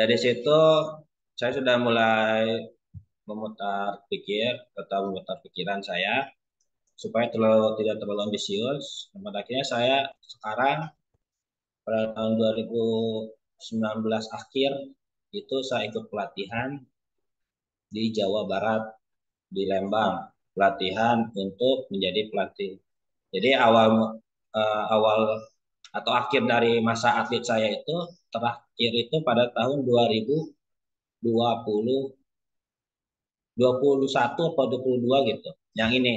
Dari situ saya sudah mulai memutar pikir atau memutar pikiran saya supaya tidak terlalu ambisius. Pada akhirnya saya sekarang pada tahun 2019 akhir itu saya ikut pelatihan di Jawa Barat di Lembang, pelatihan untuk menjadi pelatih. Jadi awal atau akhir dari masa atlet saya itu terakhir itu pada tahun 2020 21 atau 22 gitu. Yang ini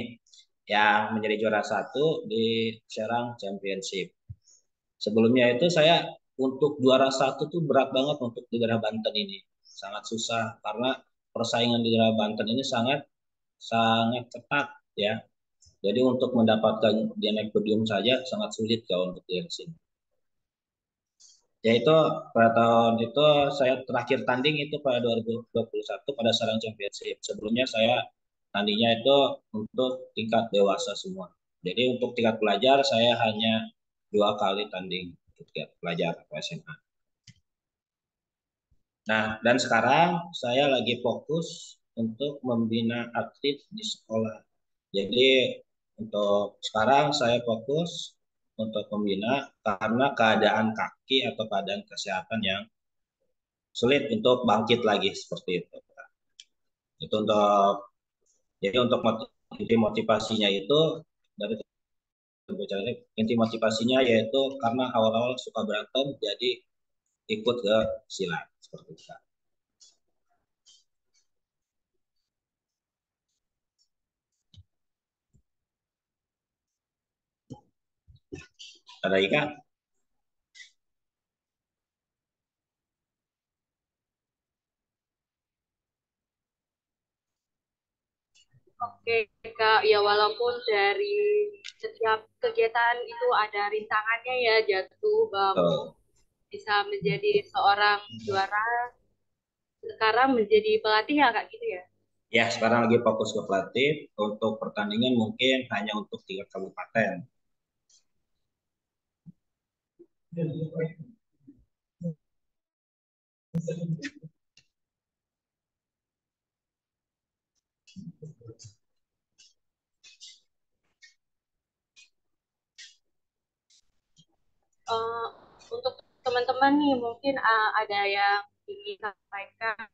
yang menjadi juara satu di Serang Championship. Sebelumnya itu saya untuk juara satu tuh berat banget untuk di daerah Banten ini. Sangat susah karena persaingan di daerah Banten ini sangat sangat ketat ya. Jadi untuk mendapatkan dia naik podium saja sangat sulit kalau untuk di sini. Yaitu pada tahun itu saya terakhir tanding itu pada 2021 pada Sarang Championship. Sebelumnya saya tandingnya itu untuk tingkat dewasa semua. Jadi untuk tingkat pelajar saya hanya 2 kali tanding untuk tingkat pelajar atau SMA. Nah, dan sekarang saya lagi fokus untuk membina atlet di sekolah. Jadi untuk sekarang saya fokus untuk membina karena keadaan kaki atau keadaan kesehatan yang sulit untuk bangkit lagi seperti itu. Itu untuk jadi untuk inti motivasinya itu dari inti motivasinya yaitu karena awal-awal suka berantem jadi ikut ke silat seperti itu. Ada Ika? Oke, Kak. Ya, walaupun dari setiap kegiatan itu ada rintangannya ya, jatuh, bangun, Oh. bisa menjadi seorang juara, sekarang menjadi pelatih ya, Kak, gitu ya? Ya, sekarang lagi fokus ke pelatih. Untuk pertandingan mungkin hanya untuk 3 kabupaten. Eh, untuk teman-teman nih, mungkin ada yang ingin sampaikan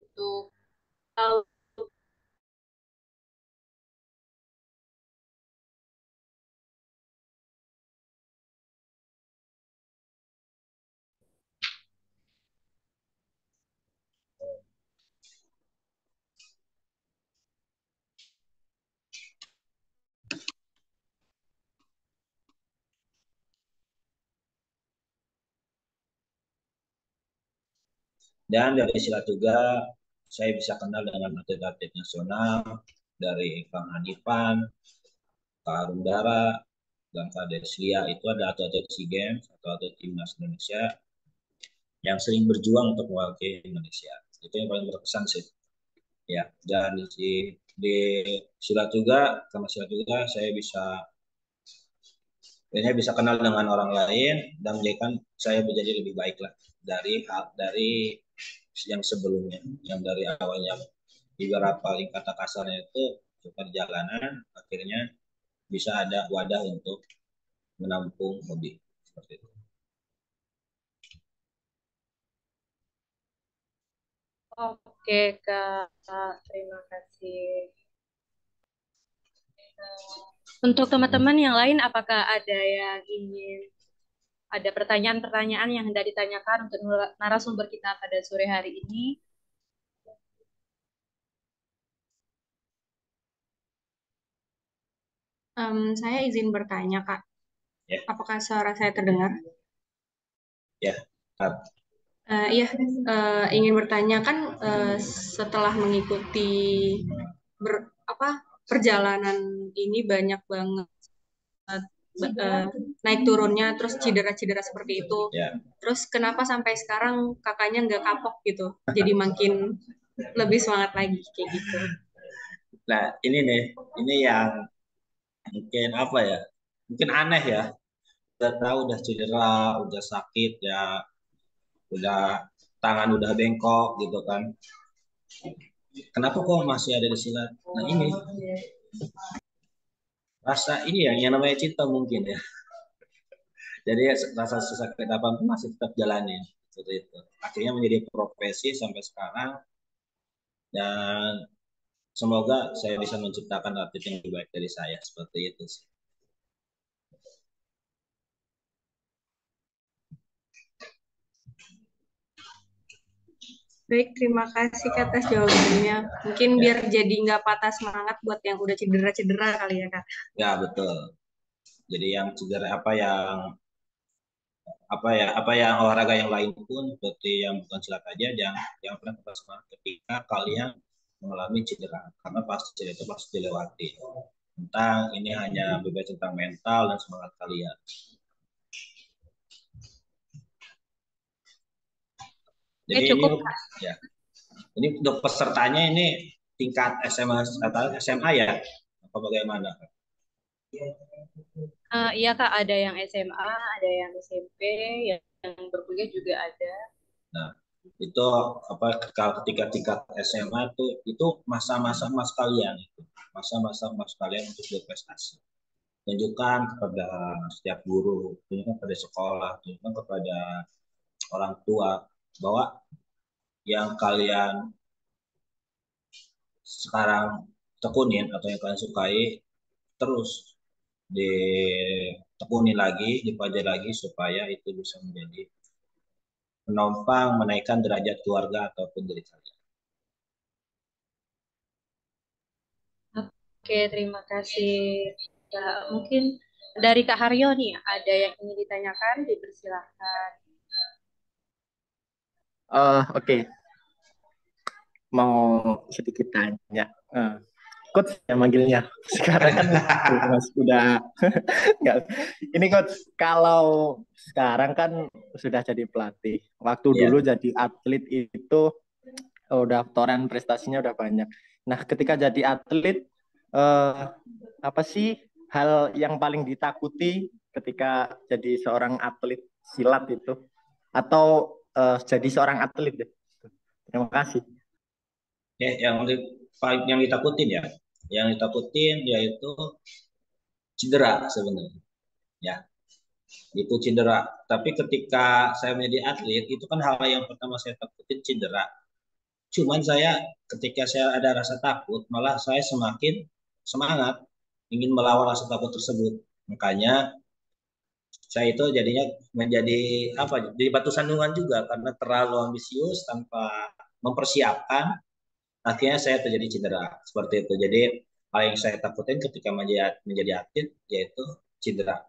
untuk tahu. Dan dari silat juga saya bisa kenal dengan atlet-atlet nasional dari Kang Hanipan, Kak Arundara, dan Kak Deslia itu ada atlet SEA Games atau atlet timnas Indonesia yang sering berjuang untuk mewakili Indonesia. Itu yang paling berkesan sih. Ya, dan di silat juga, sama silat juga saya bisa kenal dengan orang lain dan menjadikan saya menjadi lebih baik lah dari yang sebelumnya, yang dari awalnya beberapa kata kasarnya itu suka di jalanan, akhirnya bisa ada wadah untuk menampung hobi seperti itu. Oke, Kak. Terima kasih. Untuk teman-teman yang lain, apakah ada yang ingin ada pertanyaan-pertanyaan yang hendak ditanyakan untuk narasumber kita pada sore hari ini? Saya izin bertanya, Kak. Ya, Apakah suara saya terdengar? ya. Iya, ingin bertanya kan setelah mengikuti apa perjalanan ini banyak banget naik turunnya, terus cedera-cedera seperti itu. Ya. Terus kenapa sampai sekarang kakaknya nggak kapok gitu? Jadi makin lebih semangat lagi kayak gitu. Nah, ini nih, ini yang mungkin apa ya? Mungkin aneh ya. Udah tahu udah cedera, udah sakit ya. udah tangan udah bengkok gitu kan. Kenapa kok masih ada di silat? Nah ini rasa ini ya yang namanya cinta mungkin ya. Jadi rasa sesakit apapun masih tetap jalanin seperti itu. Akhirnya menjadi profesi sampai sekarang dan semoga saya bisa menciptakan atlet yang lebih baik dari saya seperti itu sih. Baik, terima kasih Kak atas jawabannya. Mungkin biar jadi nggak patah semangat buat yang udah cedera-cedera kali ya Kak. Ya betul. Jadi yang cedera apa yang olahraga yang lain pun seperti yang bukan silat aja jangan pernah patah semangat ketika kalian mengalami cedera karena pasti cedera itu pasti dilewati. Tentang ini hanya berbicara tentang mental dan semangat kalian. Jadi ini cukup. ya. Ini untuk pesertanya ini tingkat SMA atau SMA ya? Apa bagaimana? Iya Kak, ada yang SMA, ada yang SMP, yang berkuliah juga ada. Nah, itu apa kalau ketika tingkat SMA itu masa-masa mas kalian itu. Masa-masa mas kalian untuk berprestasi. Tunjukkan kepada setiap guru, tunjukkan kepada sekolah, tunjukkan kepada orang tua bahwa yang kalian sekarang tekunin atau yang kalian sukai terus ditekuni lagi, dipelajari lagi supaya itu bisa menjadi penopang menaikkan derajat keluarga ataupun diri kalian. Oke, terima kasih. Kak. Mungkin dari Kak Haryo nih, ada yang ingin ditanyakan, dipersilahkan. Oke, mau sedikit tanya. Coach ya manggilnya. Sekarang kan Mas udah nggak. Ini Coach, kalau sekarang kan sudah jadi pelatih. Waktu dulu jadi atlet itu udah toren prestasinya udah banyak. Nah, ketika jadi atlet apa sih hal yang paling ditakuti ketika jadi seorang atlet silat itu? Atau jadi seorang atlet deh. Terima kasih. Yang ditakutin ya, yang ditakutin yaitu cedera sebenarnya. Ya, itu cedera. Tapi ketika saya menjadi atlet, itu kan hal yang pertama saya takutin cedera. Cuman saya ketika saya ada rasa takut, malah saya semakin semangat ingin melawan rasa takut tersebut. Makanya saya itu jadinya menjadi apa? Jadi batu sandungan juga karena terlalu ambisius tanpa mempersiapkan. Akhirnya saya terjadi cedera seperti itu. Jadi hal yang saya takutin ketika menjadi atlet yaitu cedera.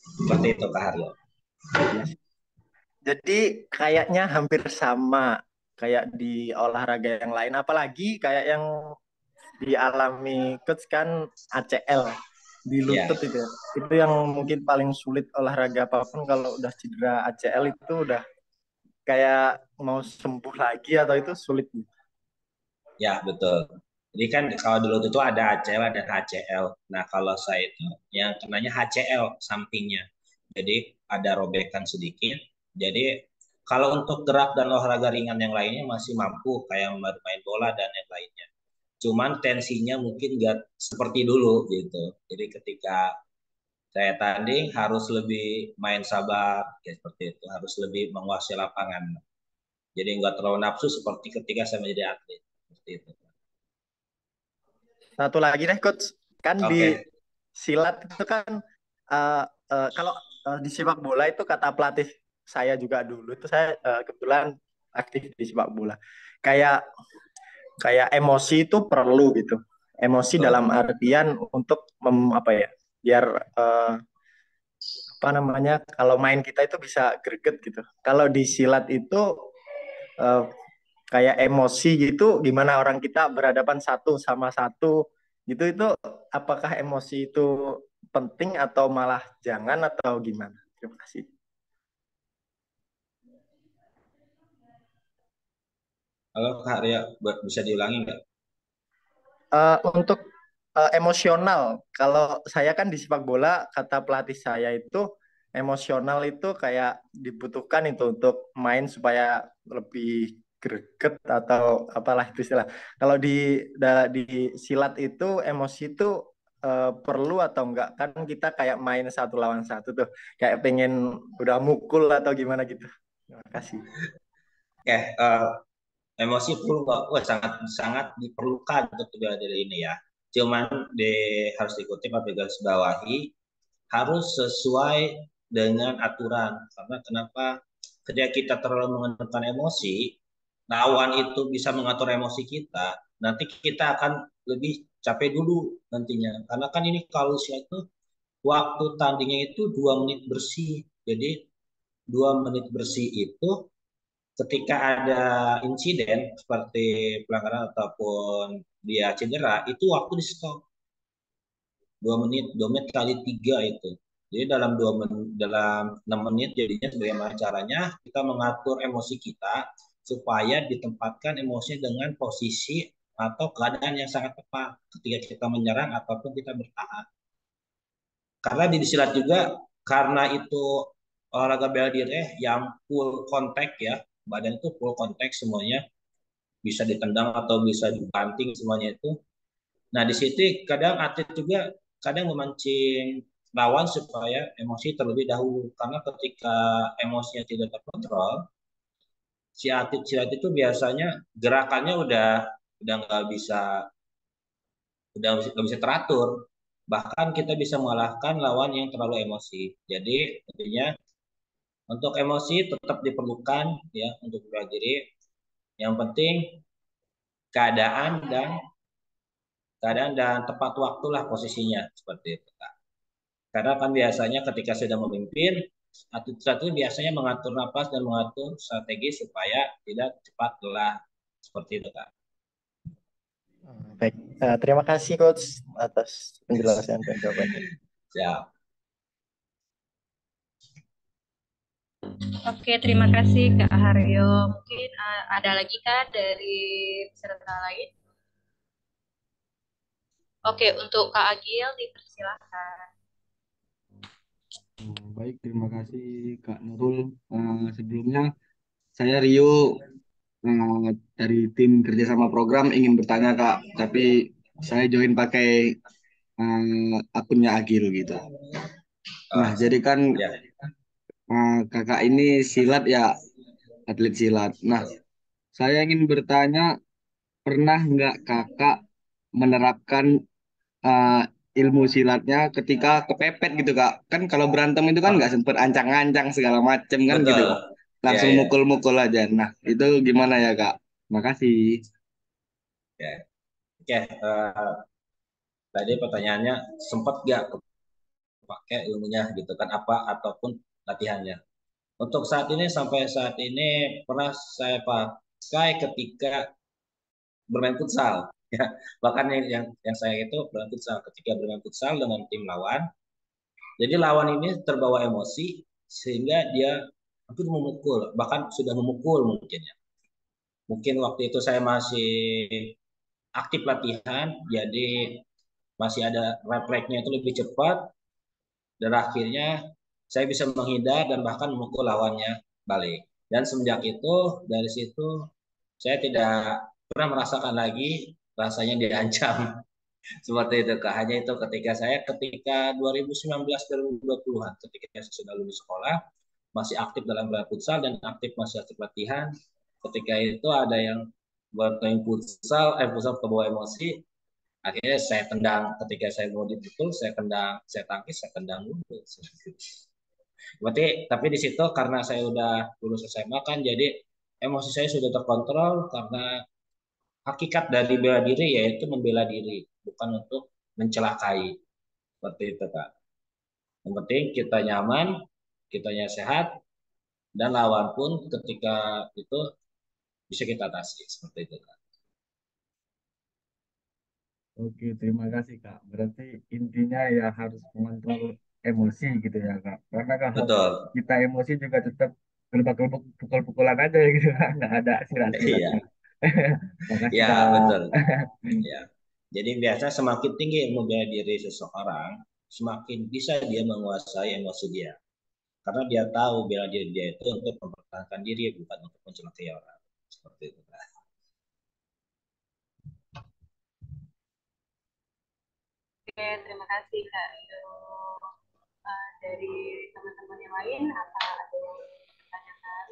Seperti itu Kak Haryo. Jadi kayaknya hampir sama kayak di olahraga yang lain, apalagi kayak yang dialami Coach kan ACL di lutut itu ya. Itu yang mungkin paling sulit olahraga apapun kalau udah cedera ACL itu udah kayak mau sembuh lagi atau itu sulit. Ya betul. Jadi kan kalau di lutut itu ada ACL dan HCL. Nah kalau saya itu yang kenanya HCL sampingnya. Jadi ada robekan sedikit. Jadi kalau untuk gerak dan olahraga ringan yang lainnya masih mampu kayak main bola dan yang lainnya. Cuman tensinya mungkin nggak seperti dulu gitu. Jadi ketika saya tanding harus lebih main sabar, ya seperti itu. Harus lebih menguasai lapangan. Jadi nggak terlalu nafsu seperti ketika saya menjadi atlet. Seperti itu. Satu lagi deh Coach, kan di silat itu kan kalau di sepak bola itu kata pelatih saya juga dulu itu saya kebetulan aktif di sepak bola. Kayak emosi itu perlu gitu. Emosi dalam artian untuk apa ya? Biar apa namanya? Kalau main kita itu bisa greget gitu. Kalau di silat itu kayak emosi gitu gimana orang kita berhadapan satu sama satu gitu itu apakah emosi itu penting atau malah jangan atau gimana? Terima kasih. Halo Kak Arya, bisa diulangi nggak? Untuk emosional, kalau saya kan di sepak bola kata pelatih saya itu emosional itu kayak dibutuhkan itu untuk main supaya lebih greget atau apalah itu istilah. Kalau di silat itu emosi itu perlu atau enggak? Kan kita kayak main satu lawan satu tuh, kayak pengen udah mukul atau gimana gitu. Terima kasih. Oke, emosi perlu nggak? Wah, sangat sangat diperlukan untuk bela diri ini ya. Cuman harus dikutip atau garis bawahi, harus sesuai dengan aturan. Karena kenapa? Ketika kita terlalu mengedepankan emosi, lawan itu bisa mengatur emosi kita, nanti kita akan lebih capek dulu nantinya. Karena kan ini kalau itu waktu tandingnya itu 2 menit bersih. Jadi 2 menit bersih itu ketika ada insiden seperti pelanggaran ataupun dia cedera, itu waktu di stop 2 menit, 2 menit kali 3 itu. Jadi dalam 6 menit jadinya bagaimana caranya kita mengatur emosi kita supaya ditempatkan emosi dengan posisi atau keadaan yang sangat tepat ketika kita menyerang ataupun kita bertahan. Karena di silat juga karena itu olahraga bela diri yang full kontak ya, badan itu full kontak semuanya, bisa ditendang atau bisa dibanting semuanya itu. Nah, di situ kadang atlet juga kadang memancing lawan supaya emosi terlebih dahulu. Karena ketika emosinya tidak terkontrol, si atlet silat itu biasanya gerakannya udah nggak bisa teratur. Bahkan kita bisa mengalahkan lawan yang terlalu emosi. Jadi intinya untuk emosi tetap diperlukan ya untuk bela diri. Yang penting keadaan dan tepat waktulah posisinya seperti itu, Kak. Karena kan biasanya ketika sedang memimpin, atlet itu biasanya mengatur napas dan mengatur strategi supaya tidak cepat lelah seperti itu, Kak. Baik, terima kasih Coach atas penjelasan dan jawabannya. Siap. Oke, terima kasih Kak Haryo. Mungkin ada lagi Kak dari peserta lain? Oke, untuk Kak Agil dipersilakan. Baik, terima kasih Kak Nurul. Sebelumnya saya Rio dari tim kerjasama program ingin bertanya Kak, tapi saya join pakai akunnya Agil gitu. Nah, jadi kan Ya. kakak ini silat ya, atlet silat. Nah, saya ingin bertanya, pernah nggak kakak menerapkan uh, ilmu silatnya ketika kepepet gitu Kak? Kan kalau berantem itu kan nggak sempet ancang-ancang segala macem kan gitu. Betul. Langsung Ya, ya. mukul-mukul aja. Nah, itu gimana ya Kak? Makasih. Ya. Oke, tadi pertanyaannya sempat nggak pakai ilmunya gitu kan apa ataupun latihannya. Untuk saat ini sampai saat ini pernah saya pakai ketika bermain futsal ya. Bahkan yang saya itu bermain futsal ketika bermain futsal dengan tim lawan. Jadi lawan ini terbawa emosi sehingga dia mungkin memukul, bahkan sudah memukul mungkin ya. Mungkin waktu itu saya masih aktif latihan, jadi masih ada refleksnya itu lebih cepat dan akhirnya saya bisa menghindar dan bahkan memukul lawannya balik. Dan semenjak itu dari situ saya tidak pernah merasakan lagi rasanya diancam seperti itu Kak. Hanya itu ketika 2019-2020-an ketika saya sudah lulus sekolah masih aktif dalam berat futsal dan masih aktif latihan. Ketika itu ada yang bermain futsal ke bawah emosi, akhirnya saya tendang ketika saya mau dipukul, saya tendang, saya tangkis, saya tendang dulu. Berarti tapi di situ karena saya udah lulus SMA kan jadi emosi saya sudah terkontrol karena hakikat dari bela diri yaitu membela diri, bukan untuk mencelakai. Seperti itu, Kak. Yang penting kita nyaman, kitanya sehat, dan lawan pun ketika itu bisa kita atasi. Seperti itu, Kak. Oke, terima kasih Kak. Berarti intinya ya harus mengontrol emosi gitu ya Kak. Karena kalau Betul. kita emosi juga tetap kelebak-kelebuk pukul-pukulan aja gitu Kak. Nggak ada silat-silatnya. Iya. Makasih Ya, Kak. betul. Ya. Jadi biasanya semakin tinggi ilmu bela diri seseorang, semakin bisa dia menguasai emosi dia. karena dia tahu bela diri dia itu untuk mempertahankan diri, bukan untuk mencelakai orang. Seperti itu. Oke, terima kasih Kak. Dari teman-teman yang lain, apa ada yang ditanyakan?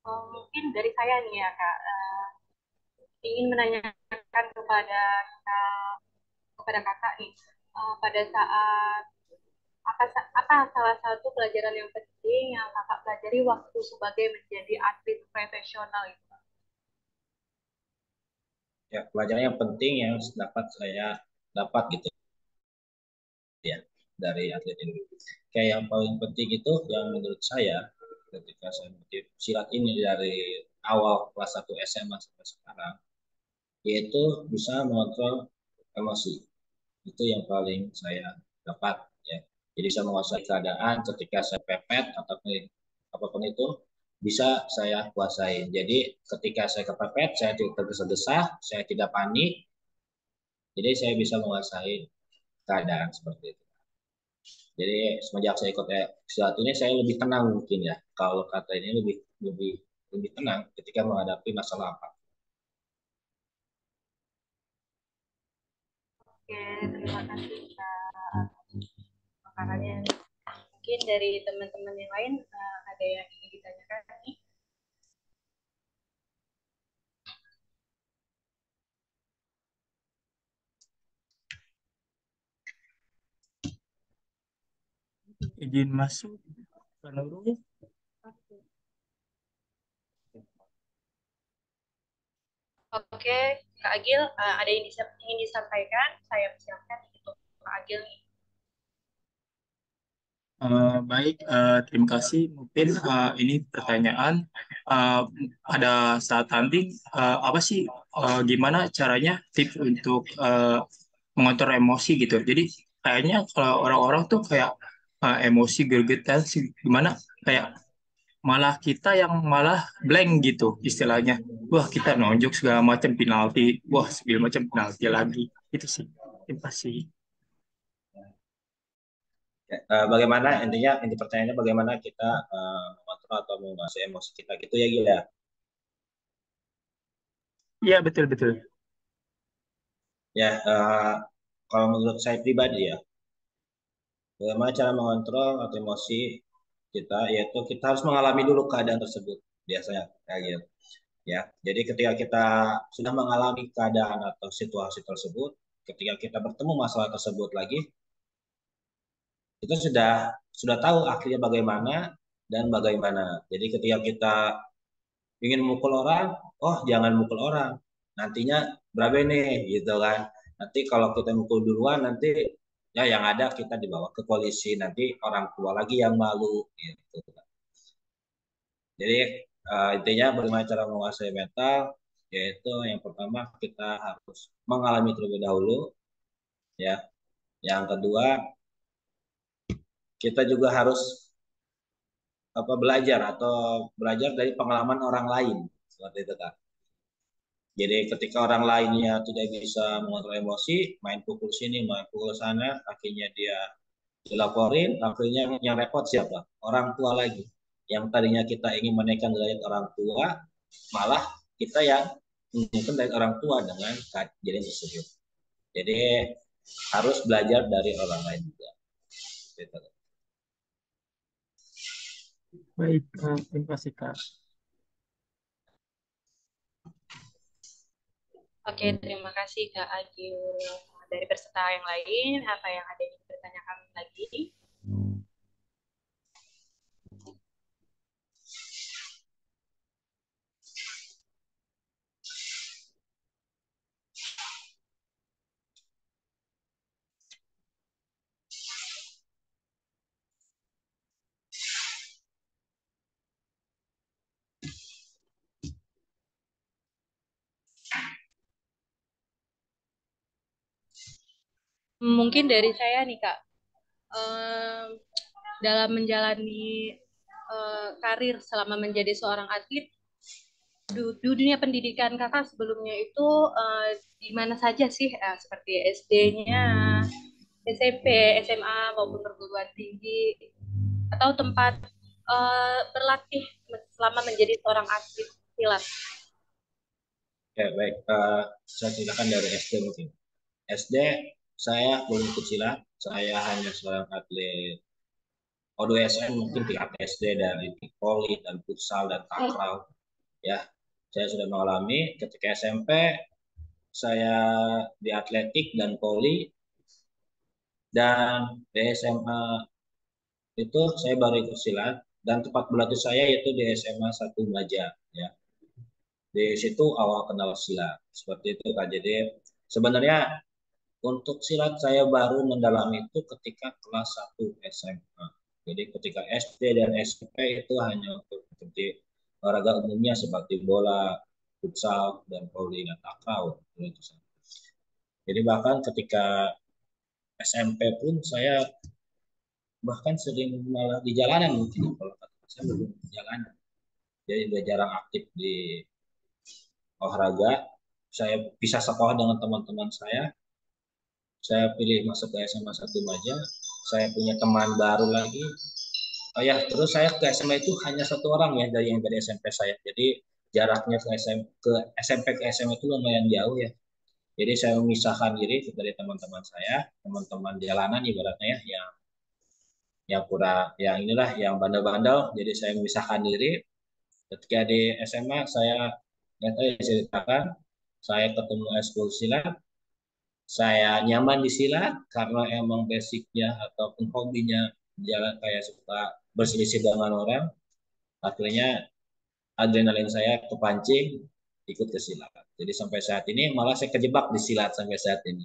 Mungkin dari saya nih ya Kak, ingin menanyakan kepada kakak nih, pada saat apa salah satu pelajaran yang penting yang kakak pelajari waktu sebagai menjadi atlet profesional itu? Ya, pelajaran yang penting yang dapat saya dapat gitu ya dari atlet ini. Kayak yang paling penting itu yang menurut saya ketika saya mengikuti silat ini dari awal kelas 1 SMA sampai sekarang, yaitu bisa mengontrol emosi. Itu yang paling saya dapat ya. Jadi saya menguasai keadaan ketika saya pepet ataupun apapun itu bisa saya kuasai. Jadi ketika saya kepepet, saya tidak tergesa-gesa, saya tidak panik. Jadi saya bisa menguasai keadaan seperti itu. Jadi semenjak saya ikut silat ini saya lebih tenang mungkin ya. Kalau kata ini lebih lebih lebih tenang ketika menghadapi masalah apa. Oke, terima kasih Kak. Makanya mungkin dari teman-teman yang lain ada yang ingin ditanyakan nih. Izin masuk kalau Oke, Kak Agil, ada yang ingin disampaikan? Saya persilakan untuk Kak Agil nih. Baik, terima kasih. Mungkin ini pertanyaan ada saat tanding apa sih gimana caranya tips untuk mengontrol emosi gitu. Jadi kayaknya kalau orang-orang tuh kayak emosi gergetan sih gimana kayak malah kita yang malah blank gitu istilahnya. Wah, kita nonjok segala macam penalti, wah segala macam penalti lagi. Itu sih. Terima kasih. Bagaimana intinya inti pertanyaannya bagaimana kita mengontrol atau menguasai emosi kita gitu ya Gila. Iya, betul betul. Ya, kalau menurut saya pribadi ya, bagaimana cara mengontrol atau emosi kita, yaitu kita harus mengalami dulu keadaan tersebut, biasanya kayak gitu. Ya, jadi ketika kita sudah mengalami keadaan atau situasi tersebut, ketika kita bertemu masalah tersebut lagi, kita sudah tahu akhirnya bagaimana dan bagaimana. Jadi ketika kita ingin memukul orang, oh jangan mukul orang, nantinya berapa nih gitu kan. Nanti kalau kita mukul duluan nanti ya yang ada kita dibawa ke polisi, nanti orang tua lagi yang malu gitu. Jadi intinya bagaimana cara menguasai mental, yaitu yang pertama kita harus mengalami terlebih dahulu ya. Yang kedua kita juga harus belajar dari pengalaman orang lain seperti itu kan. Jadi ketika orang lainnya tidak bisa mengontrol emosi, main pukul sini, main pukul sana, akhirnya dia dilaporin, akhirnya yang repot siapa? Orang tua lagi. Yang tadinya kita ingin menaikkan derajat orang tua, malah kita yang menurunkan derajat orang tua dengan kejadian tersebut. Jadi harus belajar dari orang lain juga. Gitu. Baik, terima kasih Kak. Oke, terima kasih Kak Agil. Dari peserta yang lain, apa yang ada yang ditanyakan lagi? Mungkin dari saya nih Kak, dalam menjalani karir selama menjadi seorang atlet, di dunia pendidikan kakak sebelumnya itu di mana saja sih? Seperti SD-nya, SMP, SMA maupun perguruan tinggi atau tempat berlatih selama menjadi seorang atlet silat. Ya, baik. Saya ceritakan dari SD mungkin. SD saya belum ikut silat. Saya hanya seorang atlet O2SN mungkin tingkat SD dari voli dan futsal dan takraw. Ya, saya sudah mengalami ketika SMP saya di atletik dan voli dan di SMA itu saya baru ikut silat dan tempat berlatih saya yaitu di SMA 1 Baja ya. Di situ awal kenal silat. Seperti itu Kak. Jadi sebenarnya untuk silat saya baru mendalami itu ketika kelas 1 SMA. Jadi ketika SD dan SMP itu hanya untuk seperti olahraga umumnya seperti bola, futsal, dan voli dan takraw. Jadi bahkan ketika SMP pun saya bahkan sering malah di jalanan mungkin kalau kata saya belum di jalanan. Jadi udah jarang aktif di olahraga. Saya pisah sekolah dengan teman-teman saya. Saya pilih masuk ke SMA 1 Maja. Saya punya teman baru lagi. Oh ya, terus saya ke SMA itu hanya satu orang ya dari yang dari SMP saya. Jadi jaraknya ke SMP ke SMA itu lumayan jauh ya. Jadi saya memisahkan diri dari teman-teman saya, teman-teman jalanan ibaratnya ya, yang pura, yang inilah, yang bandel-bandel. Jadi saya memisahkan diri. Ketika di SMA saya yang tadi ceritakan, saya ketemu eskul silat, saya nyaman di silat karena emang basicnya ataupun hobinya jalan kayak suka berselisih dengan orang. Akhirnya adrenalin saya kepancing ikut ke silat. Jadi sampai saat ini malah saya kejebak di silat sampai saat ini.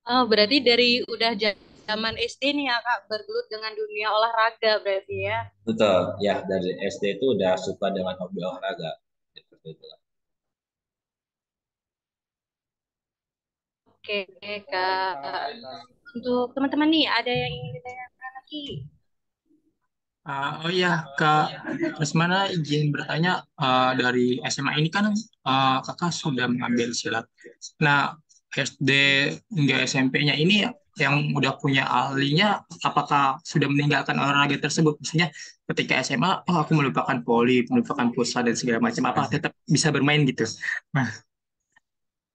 Oh, berarti dari udah zaman SD nih ya kak bergelut dengan dunia olahraga berarti ya. Betul, ya dari SD itu udah suka dengan hobi olahraga. Seperti itu. Oke kak. Untuk teman-teman nih ada yang ingin ditanyakan lagi? Oh iya, Kak Resmana izin bertanya, dari SMA ini kan kakak sudah mengambil silat. Nah, SD hingga SMP-nya ini yang udah punya ahlinya, apakah sudah meninggalkan olahraga tersebut? Misalnya ketika SMA, oh aku melupakan voli, melupakan futsal dan segala macam, apa tetap bisa bermain gitu? Nah,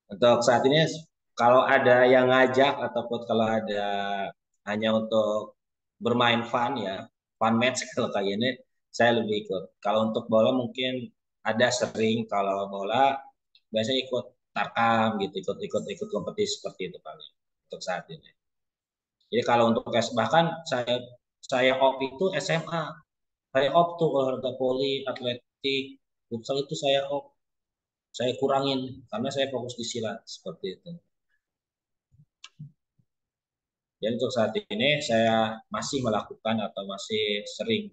Untuk saat ini kalau ada yang ngajak ataupun kalau ada hanya untuk bermain fun ya, fun match kalau kayak ini saya lebih ikut. Kalau untuk bola mungkin ada sering kalau bola biasanya ikut tarkam gitu, ikut kompetisi seperti itu paling untuk saat ini. Jadi kalau untuk bahkan saya off itu SMA, saya off tuh olahraga voli, atletik, futsal itu saya off, saya kurangin karena saya fokus di silat seperti itu. Dan untuk saat ini saya masih melakukan atau masih sering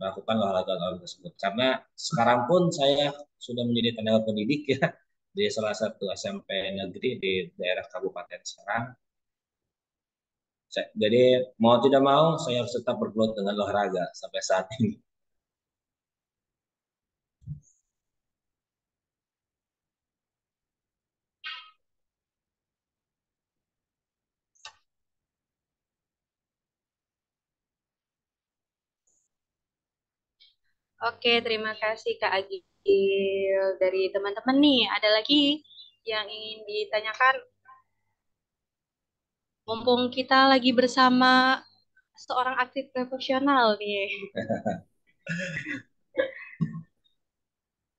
melakukan olahraga tersebut. Karena sekarang pun saya sudah menjadi tenaga pendidik ya di salah satu SMP negeri di daerah Kabupaten Serang. Jadi mau tidak mau saya harus tetap bergelut dengan olahraga sampai saat ini. Oke, terima kasih Kak Agil. Dari teman-teman nih, ada lagi yang ingin ditanyakan? Mumpung kita lagi bersama seorang atlet profesional nih,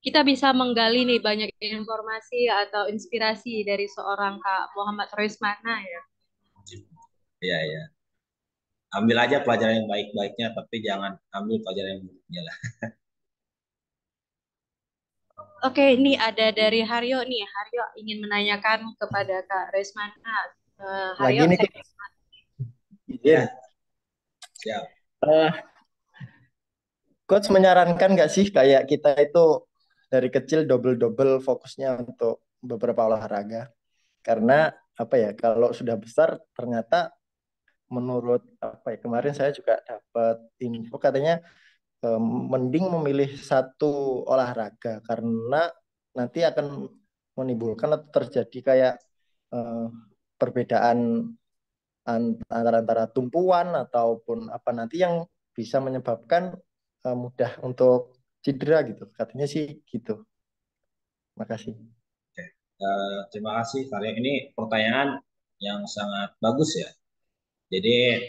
kita bisa menggali nih banyak informasi atau inspirasi dari seorang Kak Muhammad Roismana ya. Iya, iya. Ambil aja pelajaran yang baik-baiknya, tapi jangan ambil pelajaran yang buruknya lah. Oke, ini ada dari Haryo nih. Haryo ingin menanyakan kepada Kak Roismana. Lagi Haryo, nih, saya... Iya. Siap. Coach menyarankan nggak sih kayak kita itu dari kecil double-double fokusnya untuk beberapa olahraga? Karena apa ya, kalau sudah besar ternyata menurut apa ya, kemarin saya juga dapat info katanya mending memilih satu olahraga karena nanti akan menimbulkan atau terjadi kayak eh, perbedaan antara tumpuan ataupun apa nanti yang bisa menyebabkan mudah untuk cedera gitu. Katanya sih gitu. Makasih. Terima kasih Karya. Ini pertanyaan yang sangat bagus ya. Jadi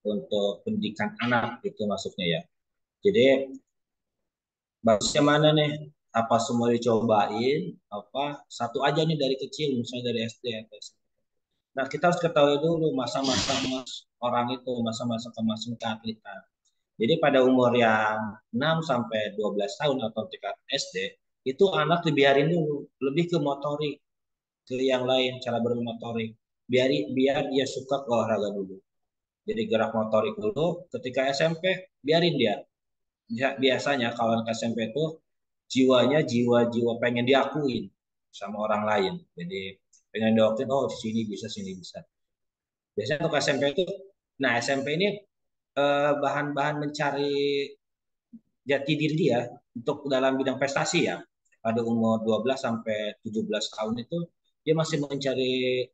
untuk pendidikan anak itu maksudnya ya. Jadi bagusnya mana nih? Apa semua dicobain? Apa satu aja nih dari kecil, misalnya dari SD atau SMP. Nah, kita harus ketahui dulu masa-masa orang itu, masa-masa kemasan keatletan. Jadi pada umur yang 6 sampai 12 tahun atau tingkat SD, itu anak dibiarin dulu, lebih ke motorik, ke yang lain, cara bermotorik. Biar dia suka ke olahraga dulu. Jadi gerak motorik dulu, ketika SMP, biarin dia. Biasanya kalau anak SMP itu jiwanya jiwa-jiwa pengen diakuin sama orang lain. Jadi pengen diakuin, oh sini bisa, sini bisa. Biasanya untuk SMP itu, nah SMP ini bahan-bahan mencari jati diri dia untuk dalam bidang prestasi ya. Pada umur 12 sampai 17 tahun itu dia masih mencari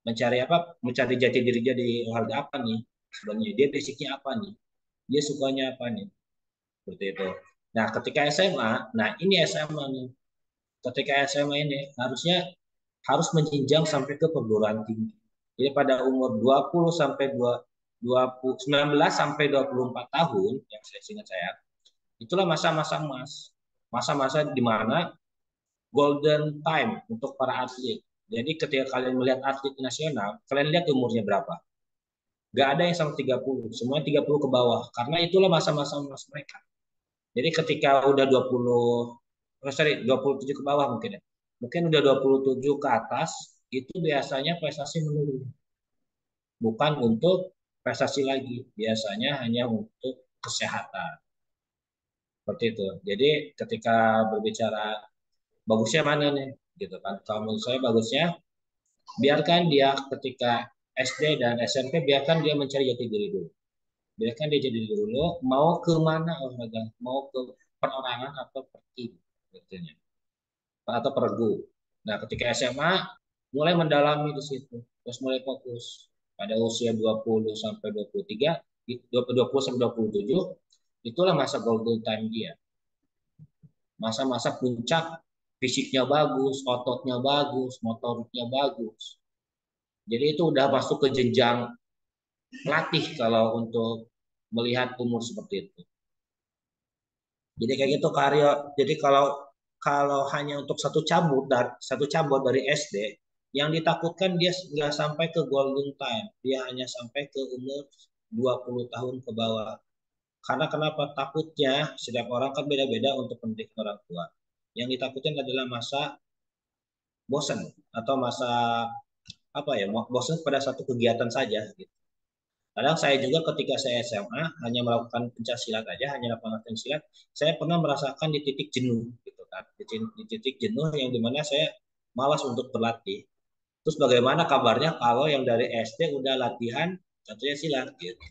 mencari apa? Mencari jati diri dia di olahraga apa nih? Sebenarnya dia basicnya apa nih? Dia sukanya apa nih? Seperti itu. Nah, ketika SMA, nah ini SMA nih. Ketika SMA ini harus menjenjang sampai ke perguruan tinggi. Jadi pada umur 20 sampai 19 sampai 24 tahun yang saya ingat saya, itulah masa-masa emas. Masa-masa di mana golden time untuk para atlet. Jadi ketika kalian melihat atlet nasional, kalian lihat umurnya berapa. Gak ada yang sama 30, semua 30 ke bawah. Karena itulah masa-masa emas mereka. Jadi ketika udah 27 ke bawah mungkin ya. Mungkin udah 27 ke atas, itu biasanya prestasi menurun. Bukan untuk prestasi lagi, biasanya hanya untuk kesehatan. Seperti itu. Jadi ketika berbicara bagusnya mana nih, gitu kan? Kalau menurut saya bagusnya biarkan dia ketika SD dan SMP biarkan dia mencari jati diri dulu. Biarkan dia jadi dulu mau ke mana olahraga, mau ke perorangan atau per tim, gitu, atau pergu. Nah, ketika SMA mulai mendalami di situ, terus mulai fokus pada usia 20 sampai 23, 20 sampai 27, itulah masa golden time dia. Masa-masa puncak, fisiknya bagus, ototnya bagus, motoriknya bagus. Jadi itu udah masuk ke jenjang pelatih kalau untuk melihat umur seperti itu. Jadi kayak gitu Karyo. Jadi kalau kalau hanya untuk satu cabur dari SD, yang ditakutkan dia nggak sampai ke golden time, dia hanya sampai ke umur 20 tahun ke bawah. Karena kenapa takutnya setiap orang kan beda-beda untuk pendidik orang tua. Yang ditakutkan adalah masa bosan atau masa apa ya, bosan pada satu kegiatan saja gitu. Kadang saya juga ketika saya SMA hanya melakukan pencaksilat aja, hanya melakukan pencaksilat, saya pernah merasakan di titik jenuh gitu kan. Di titik jenuh yang dimana saya malas untuk berlatih. Terus bagaimana kabarnya kalau yang dari SD udah latihan contohnya silat gitu.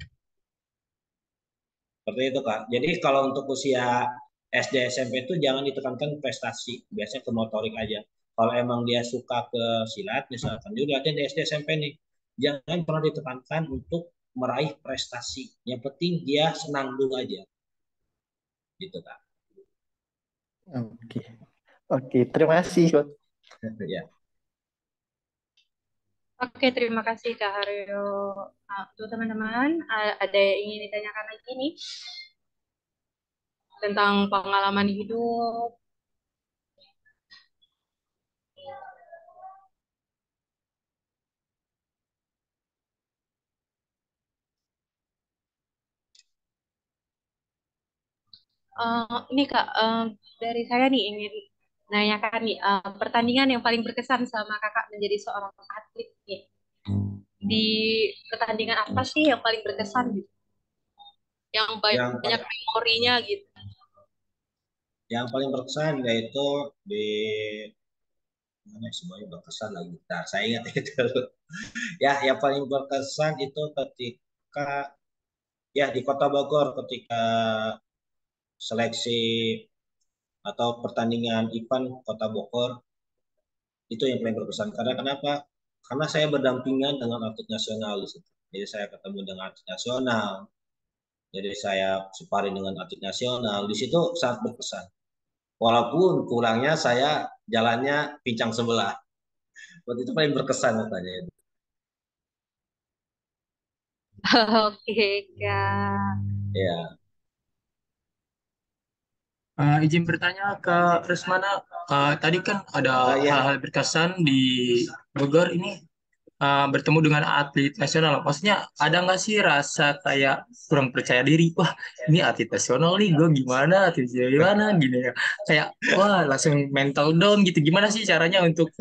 Seperti itu Kak. Jadi kalau untuk usia SD SMP itu jangan ditekankan prestasi, biasanya ke motorik aja. Kalau emang dia suka ke silat, misalkan dia latihan di SD SMP nih, jangan pernah ditekankan untuk meraih prestasi. Yang penting dia senang dulu aja, gitu Kak. Oke, oke, terima kasih, Coach. Ya. Oke, terima kasih Kak Haryo. Tuh teman-teman, ada yang ingin ditanyakan lagi nih tentang pengalaman hidup. Ini Kak, dari saya nih ingin nanyakan nih pertandingan yang paling berkesan sama Kakak menjadi seorang atlet nih. Di pertandingan apa sih yang paling berkesan gitu? Yang Yang banyak memorinya gitu. yang paling berkesan yaitu di mana semuanya berkesan lagi. Nah, saya ingat itu. Ya, yang paling berkesan itu ketika ya di Kota Bogor ketika seleksi atau pertandingan event Kota Bogor itu yang paling berkesan. Karena kenapa? Karena saya berdampingan dengan atlet nasional di situ. Jadi saya ketemu dengan atlet nasional. Jadi saya sparring dengan atlet nasional. Di situ sangat berkesan. Walaupun kurangnya saya jalannya pincang sebelah. Waktu itu paling berkesan katanya. Oke, Kak. Ya, Izin bertanya ke Resmana, tadi kan ada ya. hal-hal berkesan di Bogor ini bertemu dengan atlet nasional. Maksudnya ada nggak sih rasa kayak kurang percaya diri? Wah, ini atlet nasional nih, gue gimana? Atlet gimana? Gini ya. Kayak, wah langsung mental down gitu. Gimana sih caranya untuk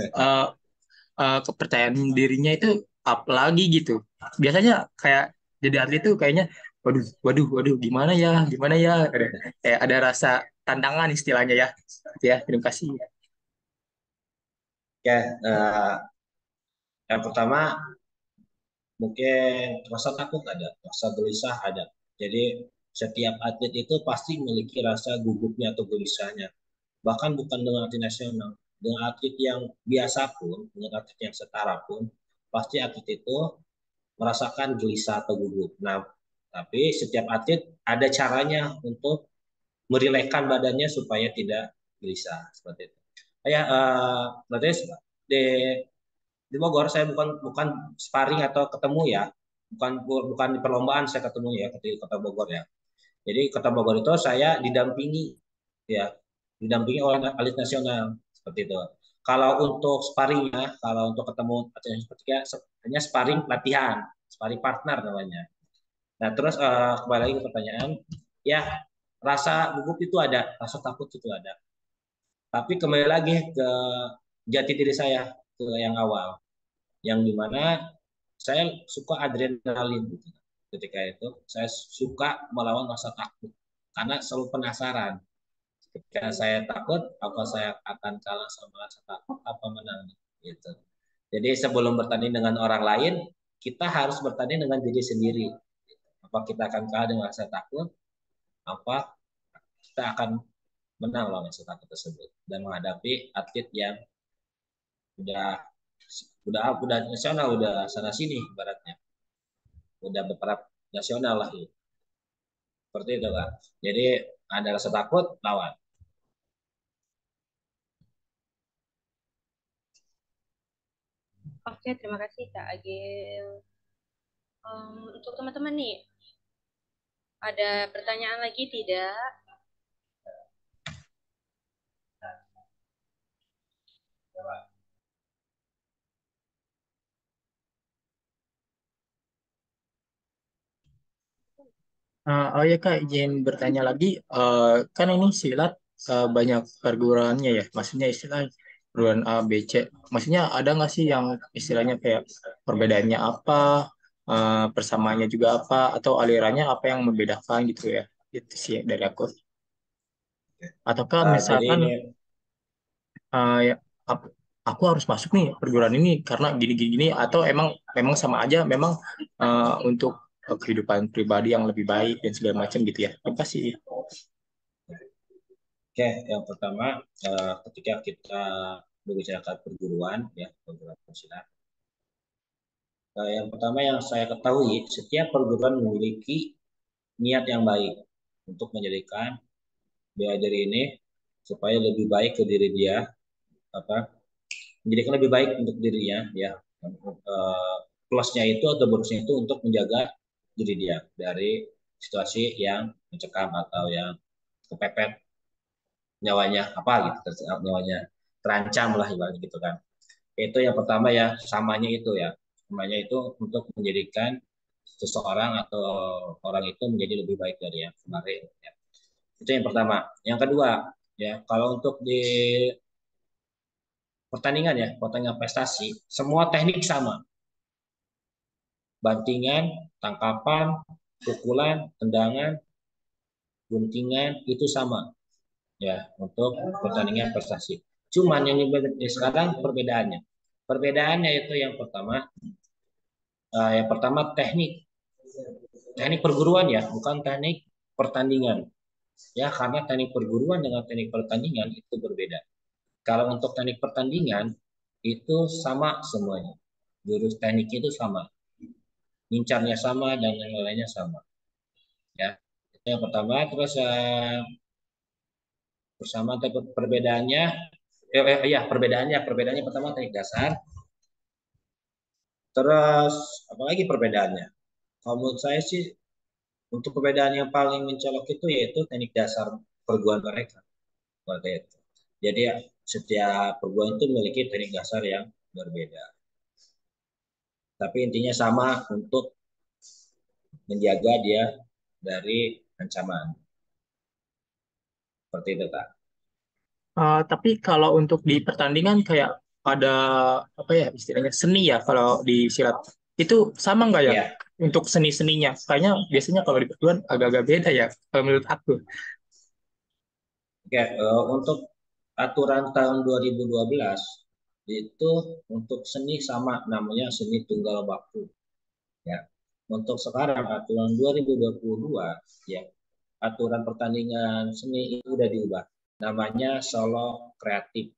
kepercayaan dirinya itu up lagi gitu? Biasanya kayak jadi atlet itu kayaknya, waduh, waduh, waduh, gimana ya? Kayak ada rasa tantangan istilahnya ya. Ya, terima kasih. Oke, yang pertama mungkin rasa takut ada, rasa gelisah ada. Jadi setiap atlet itu pasti memiliki rasa gugupnya atau gelisahnya. Bahkan bukan dengan atlet nasional, dengan atlet yang biasa pun, dengan atlet yang setara pun, pasti atlet itu merasakan gelisah atau gugup. Nah, tapi setiap atlet ada caranya untuk merilekkan badannya supaya tidak gelisah seperti itu. Berarti di Bogor saya bukan bukan sparring atau ketemu ya, bukan di perlombaan saya ketemu ya di Kota Bogor ya. Jadi Kota Bogor itu saya didampingi ya, didampingi oleh atlet nasional seperti itu. Kalau untuk sparringnya, kalau untuk ketemu atlet seperti hanya sparring latihan, sparring partner namanya. Nah terus kembali lagi ke pertanyaan, ya rasa gugup itu ada, rasa takut itu ada. Tapi kembali lagi ke jati diri saya ke yang awal, yang dimana saya suka adrenalin gitu. Ketika itu saya suka melawan rasa takut karena selalu penasaran. Ketika saya takut, apa saya akan kalah sama rasa takut, apa menang gitu. Jadi sebelum bertanding dengan orang lain, kita harus bertanding dengan diri sendiri. Apa kita akan kalah dengan rasa takut, apa kita akan menang lawan rasa takut tersebut dan menghadapi atlet yang udah udah nasional, udah sana sini ibaratnya, udah bertaraf nasional lah gitu. Seperti itu kan. Jadi ada rasa takut lawan. Oke, terima kasih Kak Agil. Untuk teman-teman nih, ada pertanyaan lagi tidak? Oh ya Kak, izin bertanya lagi. Kan ini silat banyak perguruannya ya. Maksudnya istilah perguruan A, B, C. Maksudnya ada nggak sih yang istilahnya kayak perbedaannya apa, persamaannya juga apa, atau alirannya apa yang membedakan gitu ya? Itu sih dari aku. Ataukah Jadi misalkan ini ya, aku harus masuk nih perguruan ini karena gini-gini atau emang memang sama aja, memang untuk kehidupan pribadi yang lebih baik dan segala macam gitu ya. Terima kasih. oke, yang pertama ketika kita berbicara perguruan ya, perguruan silat. Yang pertama yang saya ketahui, setiap perguruan memiliki niat yang baik untuk menjadikan bela diri ini supaya lebih baik ke diri dia, apa menjadikan lebih baik untuk dirinya ya. Eh, Plusnya itu atau bonusnya itu untuk menjaga diri dia dari situasi yang mencekam atau yang kepepet nyawanya apa gitu, nyawanya terancam lah ibaratnya gitu kan. Itu yang pertama ya, samanya itu ya, samanya itu untuk menjadikan seseorang atau orang itu menjadi lebih baik dari yang kemarin ya. Itu yang pertama. Yang kedua ya, kalau untuk di pertandingan ya, pertandingan prestasi, semua teknik sama. Bantingan, tangkapan, pukulan, tendangan, guntingan itu sama ya untuk pertandingan prestasi. Cuman yang sekarang perbedaannya. Perbedaannya itu yang pertama teknik perguruan ya, bukan teknik pertandingan. Ya, karena teknik perguruan dengan teknik pertandingan itu berbeda. Kalau untuk teknik pertandingan itu sama semuanya. Jurus teknik itu sama, incarnya sama dan yang lainnya sama. Ya, itu yang pertama. Terus bersama perbedaannya, perbedaannya pertama teknik dasar. Terus apalagi perbedaannya? Kalau menurut saya sih untuk perbedaan yang paling mencolok itu yaitu teknik dasar perguruan mereka. Seperti itu. Jadi setiap perguruan itu memiliki teknik dasar yang berbeda. Tapi intinya sama untuk menjaga dia dari ancaman. Seperti itu, Kak. Tapi kalau untuk di pertandingan kayak ada apa ya istilahnya seni ya kalau di silat itu sama nggak ya Ya, untuk seni-seninya? Kayaknya biasanya kalau di perguruan agak-agak beda ya kalau menurut aku. oke. Untuk aturan tahun 2012 itu untuk seni sama namanya seni tunggal baku. Ya. Untuk sekarang aturan 2022 ya aturan pertandingan seni itu udah diubah. Namanya solo kreatif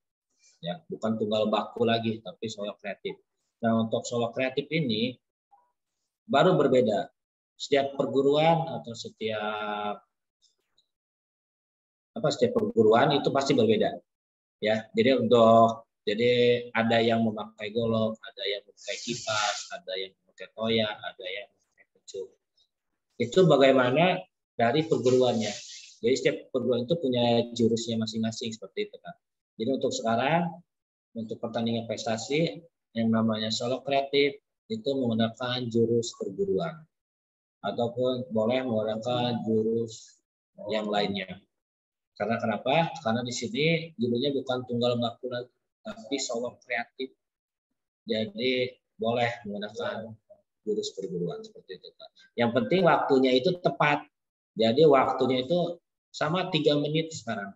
ya, bukan tunggal baku lagi tapi solo kreatif. Nah, untuk solo kreatif ini baru berbeda. Setiap perguruan atau setiap perguruan itu pasti berbeda ya. Jadi ada yang memakai golok, ada yang memakai kipas, ada yang memakai toya, ada yang memakai pecut. Itu bagaimana dari perguruannya. Jadi setiap perguruan itu punya jurusnya masing-masing seperti itu kan. Jadi untuk sekarang untuk pertandingan prestasi yang namanya solo kreatif itu menggunakan jurus perguruan ataupun boleh menggunakan jurus yang lainnya. Karena kenapa? Karena di sini judulnya bukan tunggal baku lagi, tapi solo kreatif. Jadi boleh menggunakan jurus perguruan seperti itu. Yang penting waktunya itu tepat. Jadi waktunya itu sama 3 menit sekarang.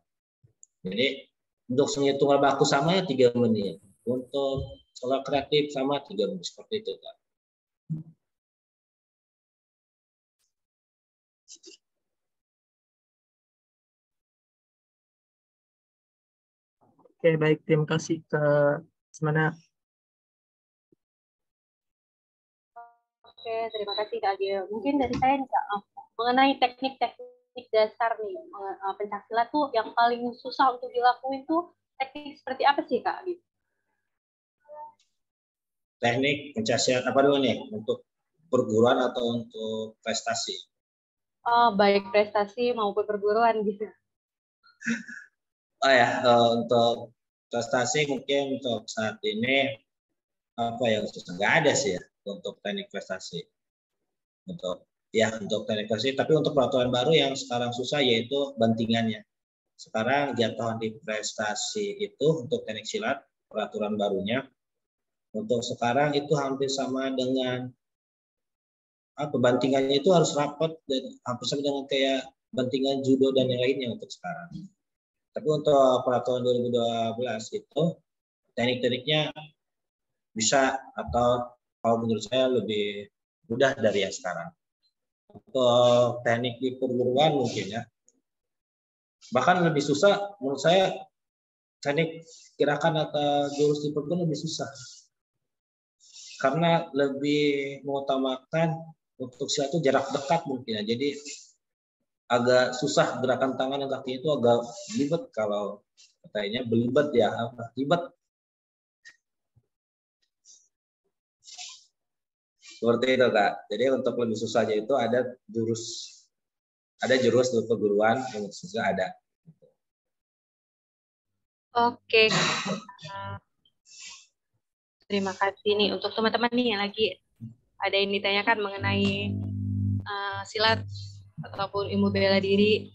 Jadi untuk seni tunggal baku sama 3 menit. Untuk solo kreatif sama 3 menit seperti itu, Kak. Oke, baik. Terima kasih ke Semana. Oke, terima kasih Kak Agil. Mungkin dari saya nih Kak, mengenai teknik-teknik dasar nih, pencaksilat tuh yang paling susah untuk dilakuin tuh teknik seperti apa sih Kak? Gitu. Teknik pencaksilat apa dulu nih? Untuk perguruan atau untuk prestasi? Baik prestasi maupun perguruan gitu. Oh ya, untuk prestasi mungkin untuk saat ini apa yang susah? Nggak ada sih ya untuk teknik prestasi. Untuk teknik prestasi, tapi untuk peraturan baru yang sekarang susah yaitu bantingannya. Sekarang jatuhan di prestasi itu untuk teknik silat peraturan barunya untuk sekarang itu hampir sama dengan bantingannya itu harus rapat dan hampir sama dengan kayak bantingan judo dan yang lainnya untuk sekarang. Tapi untuk peraturan 2012 itu teknik-tekniknya bisa atau kalau menurut saya lebih mudah dari yang sekarang. Untuk teknik di perguruan mungkin ya. Bahkan lebih susah menurut saya teknik gerakan atau jurus di perguruan lebih susah. Karena lebih mengutamakan untuk silat itu jarak dekat mungkin ya. Jadi agak susah gerakan tangan dan kaki itu agak belibet kalau katanya belibet ya ribet seperti itu Kak. Jadi untuk lebih susahnya itu ada jurus untuk perguruan yang susah ada. Oke, terima kasih nih untuk teman-teman nih yang lagi ada yang ditanyakan mengenai silat ataupun ilmu bela diri.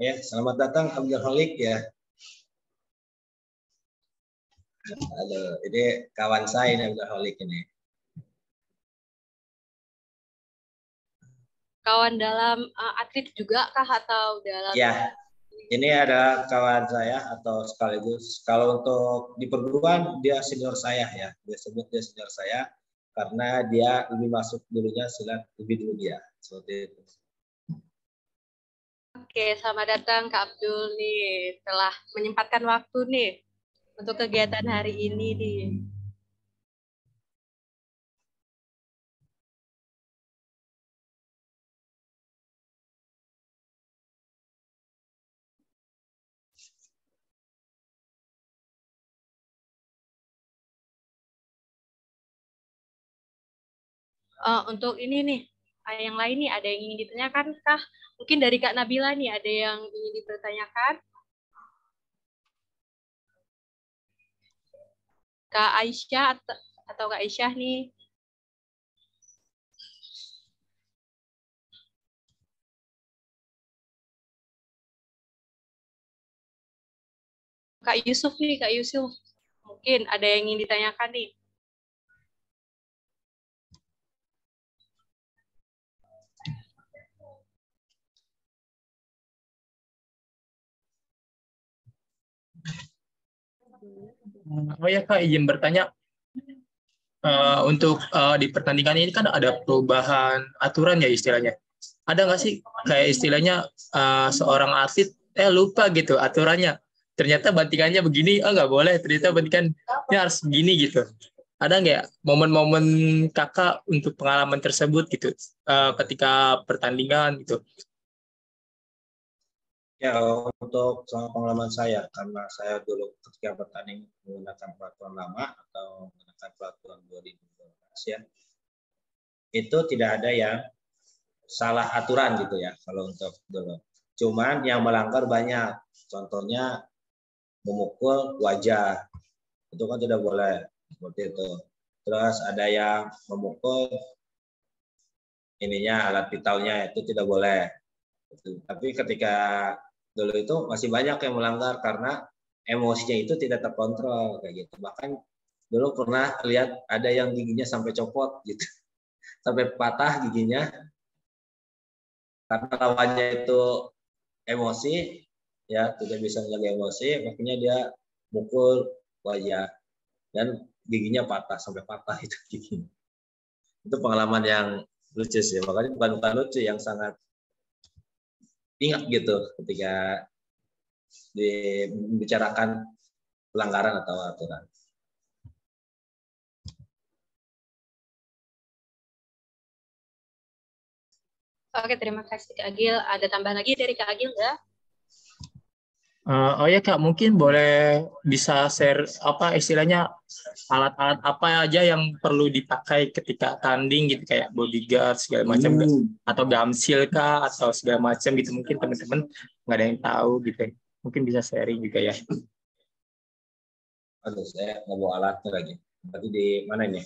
Ya, selamat datang Abdul Halik ya. Halo, ini kawan saya ini alkoholik ini. Kawan dalam atlet juga kah atau dalam Ya, ini ada kawan saya atau sekaligus kalau untuk di perguruan dia senior saya ya. Dia sebut dia senior saya karena dia lebih masuk dulunya silat lebih dulu dia. Seperti itu. Oke, selamat datang Kak Abdul nih. Telah menyempatkan waktu nih untuk kegiatan hari ini nih. Untuk ini nih, yang lain nih ada yang ingin ditanyakan kah? Mungkin dari Kak Nabila nih ada yang ingin dipertanyakan? Kak Aisyah atau Kak Aisyah nih? Kak Yusuf nih, Kak Yusuf. Mungkin ada yang ingin ditanyakan nih. Oh ya Kak, izin bertanya. Untuk di pertandingan ini kan ada perubahan aturan ya istilahnya. Ada nggak sih kayak istilahnya seorang atlet lupa gitu aturannya. Ternyata bantingannya begini, nggak boleh. Ternyata bantingannya harus begini gitu. Ada nggak momen-momen kakak untuk pengalaman tersebut gitu ketika pertandingan gitu? Ya, untuk soal pengalaman saya, karena saya dulu ketika bertanding menggunakan peraturan lama atau menggunakan peraturan 2012 ya, itu tidak ada yang salah aturan gitu ya kalau untuk dulu. Cuman yang melanggar banyak, contohnya memukul wajah, itu kan tidak boleh seperti itu. Terus ada yang memukul ininya alat vitalnya itu tidak boleh. Tapi ketika dulu itu masih banyak yang melanggar karena emosinya itu tidak terkontrol kayak gitu. Bahkan dulu pernah lihat ada yang giginya sampai copot gitu, sampai patah giginya karena lawannya itu emosi, ya tidak bisa menjaga emosi, makanya dia mukul wajah dan giginya patah sampai patah itu giginya. Itu pengalaman yang lucu sih, makanya bukan lucu yang sangat ingat gitu ketika dibicarakan pelanggaran atau aturan. Oke, terima kasih Kak Agil. Ada tambahan lagi dari Kak Agil nggak? Oh ya Kak, mungkin boleh bisa share apa istilahnya alat-alat apa aja yang perlu dipakai ketika tanding gitu kayak bodyguard segala macam atau gamsil kah atau segala macam gitu, mungkin teman-teman nggak ada yang tahu gitu. Mungkin bisa sharing juga ya. Aduh, saya nggak bawa alatnya lagi. Berarti di mana ini?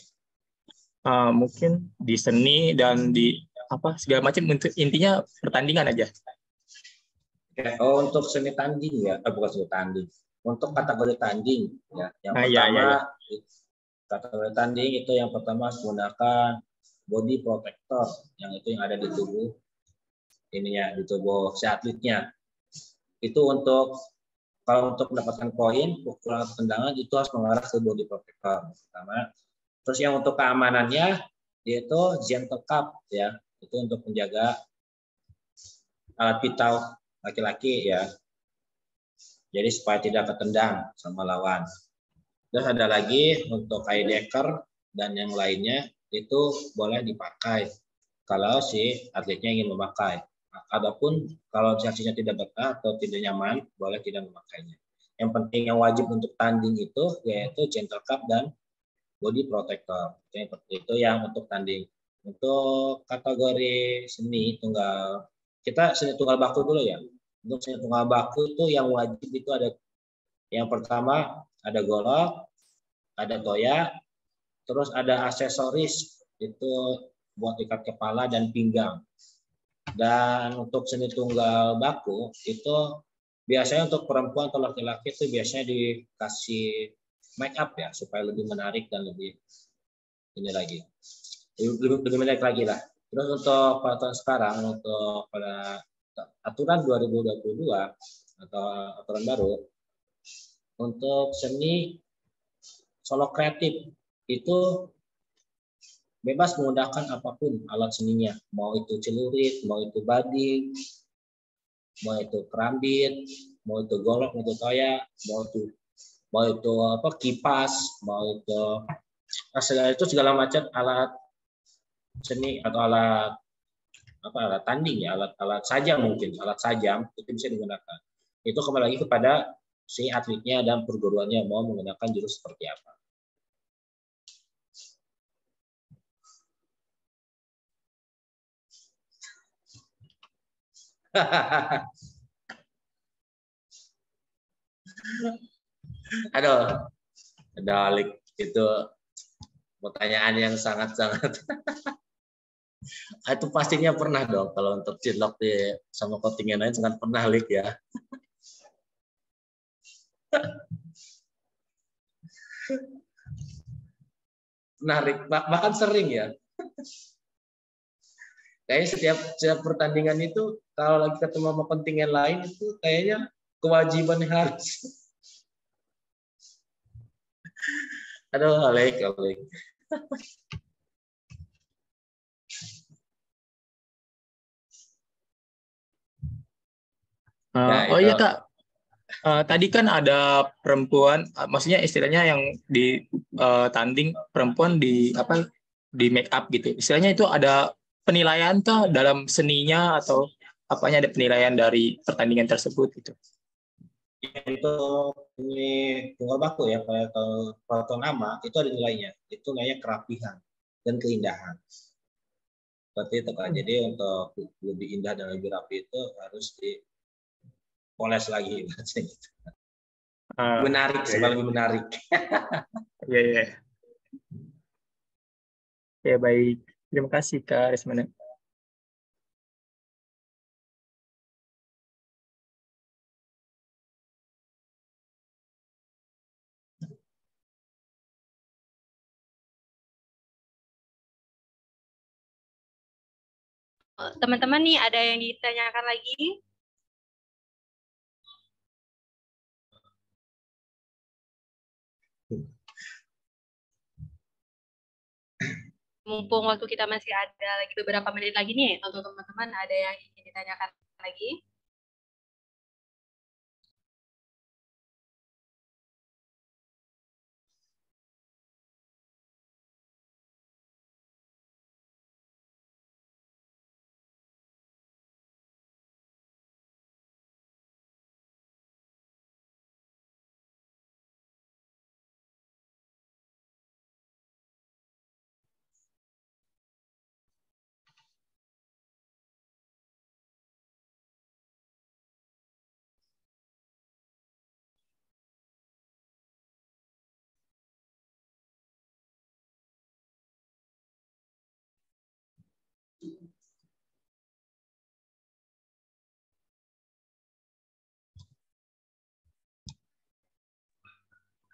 Mungkin di seni dan di apa segala macam, untuk intinya pertandingan aja. Oh, untuk seni tanding ya, bukan seni tanding. Untuk kategori tanding ya, yang Ya, pertama ya. kategori tanding itu yang pertama menggunakan body protector, yang itu yang ada di tubuh ini ya, di tubuh si atletnya. Itu untuk kalau untuk mendapatkan poin, pukulan tendangan itu harus mengarah ke body protector pertama. Terus yang untuk keamanannya yaitu gentle cup ya, itu untuk menjaga alat vital laki-laki ya. Jadi supaya tidak ketendang sama lawan. Terus ada lagi untuk eye decker dan yang lainnya itu boleh dipakai kalau si atletnya ingin memakai. Adapun kalau saksinya tidak betah atau tidak nyaman, boleh tidak memakainya. Yang penting yang wajib untuk tanding itu yaitu gentle cup dan body protector. Itu yang untuk tanding. Untuk kategori seni tunggal, kita seni tunggal baku dulu ya. Untuk seni tunggal baku itu yang wajib itu ada yang pertama ada golok, ada toya, terus ada aksesoris itu buat ikat kepala dan pinggang. Dan untuk seni tunggal baku itu biasanya untuk perempuan atau laki-laki itu biasanya dikasih make up ya supaya lebih menarik dan lebih ini lagi. Lebih menarik lagi lah. Terus untuk peraturan sekarang untuk pada aturan 2022 atau aturan baru untuk seni solo kreatif itu bebas menggunakan apapun alat seninya, mau itu celurit, mau itu bading, mau itu kerambit, mau itu golok, mau itu toya, mau itu apa kipas, mau itu segala macam alat seni atau alat apa alat tanding ya, alat sajam mungkin, alat sajam itu bisa digunakan. Itu kembali lagi kepada si atletnya dan perguruannya mau menggunakan jurus seperti apa. Aduh, Dalik itu pertanyaan yang sangat-sangat itu pastinya pernah dong kalau untuk cilok di sama kontingen lain sangat pernah Lik ya. Menarik, bahkan sering ya. Kayaknya setiap pertandingan itu kalau lagi ketemu sama kontingen lain itu kayaknya kewajiban harus. Aduh, Alik. Ya, Oh itu. iya Kak, tadi kan ada perempuan, maksudnya istilahnya yang di tanding perempuan di apa di make up gitu. Istilahnya itu ada penilaian kah dalam seninya atau apanya ada penilaian dari pertandingan tersebut gitu. Untuk ini tunggal baku ya, kalau nama itu ada nilainya. Itu nilainya kerapihan dan keindahan. Seperti itu kan. Jadi untuk lebih indah dan lebih rapi itu harus dipoles lagi. Menarik, supaya lebih menarik. Iya, iya. Ya baik. Terima kasih Kak Resmana. Teman-teman nih ada yang ditanyakan lagi? Mumpung waktu kita masih ada lagi beberapa menit lagi nih, untuk teman-teman ada yang ingin ditanyakan lagi?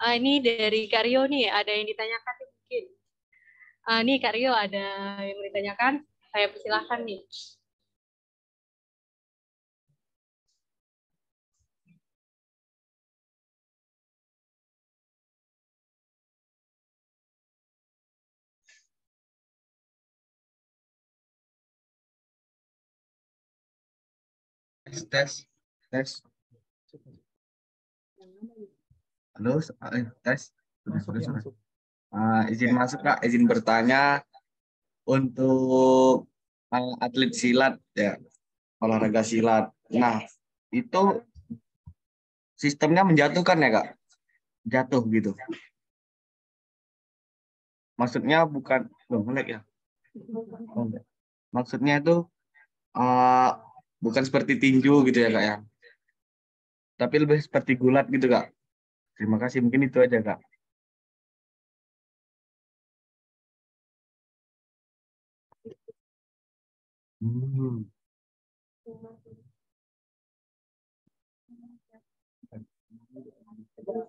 Ini dari Karyo nih, ada yang ditanyakan nih mungkin. Nih Karyo ada yang mau ditanyakan, saya persilahkan nih. Tes, tes. Halo, tes. Sudah. Izin masuk Kak, izin bertanya untuk atlet silat ya, olahraga silat. Nah, itu sistemnya menjatuhkan ya Kak? Jatuh gitu. Maksudnya bukan, belum melek ya? Oh, enggak. Maksudnya itu uh, bukan seperti tinju gitu ya Kak ya? Tapi lebih seperti gulat gitu Kak. Terima kasih, mungkin itu aja Kak. Hmm. Halo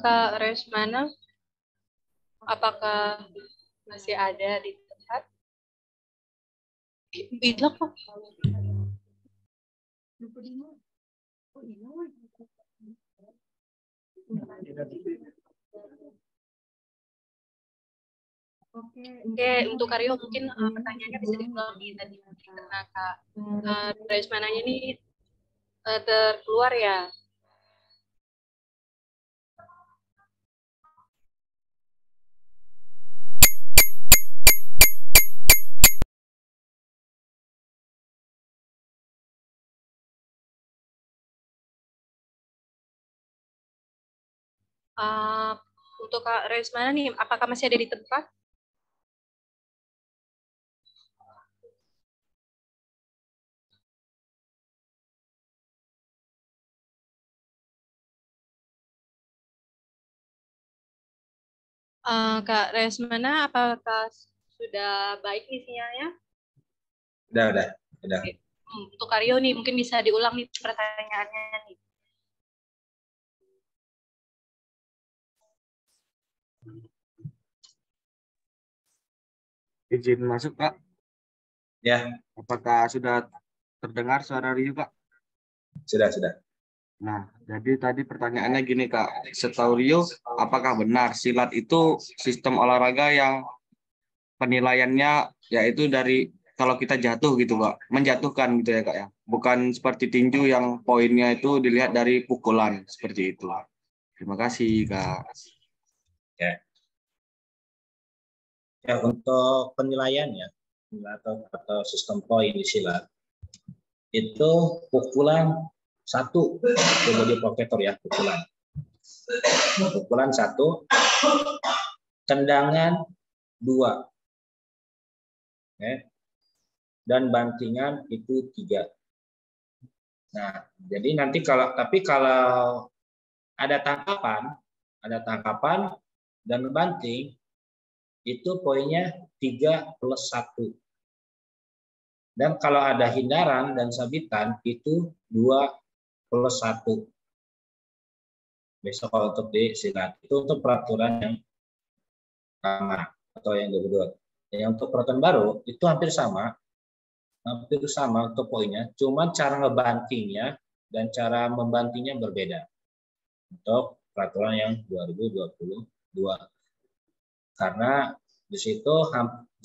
Kak Resmana, apakah masih ada di tempat? Bilang kok. Oke, untuk Karyo mungkin pertanyaannya bisa diulang tadi karena Kak Resmananya ini terkeluar ya. Untuk Kak Resmana nih, apakah masih ada di tempat? Kak Resmana, apakah sudah baik nih sinyalnya? Udah. Oke. Untuk Karyo nih, mungkin bisa diulang nih pertanyaannya nih. Izin masuk, Kak. Ya, Apakah sudah terdengar suara Rio, Kak? sudah. Nah, jadi tadi pertanyaannya gini, Kak. Setahu Rio, apakah benar silat itu sistem olahraga yang penilaiannya yaitu dari kalau kita jatuh gitu, Kak, menjatuhkan gitu ya, Kak ya. Bukan seperti tinju yang poinnya itu dilihat dari pukulan seperti itu. Terima kasih, Kak. Ya. Ya, untuk penilaiannya atau sistem poin di silat itu pukulan 1, coba di protektor ya, pukulan 1, tendangan 2, dan bantingan itu 3. Nah, jadi nanti kalau ada tangkapan dan banting itu poinnya 3+1. Dan kalau ada hindaran dan sabitan itu 2+1. Besok kalau untuk di silat itu untuk peraturan yang lama atau yang kedua. Yang untuk peraturan baru itu hampir sama untuk poinnya, cuma cara ngebantingnya dan cara membantingnya berbeda untuk peraturan yang 2022. Karena di situ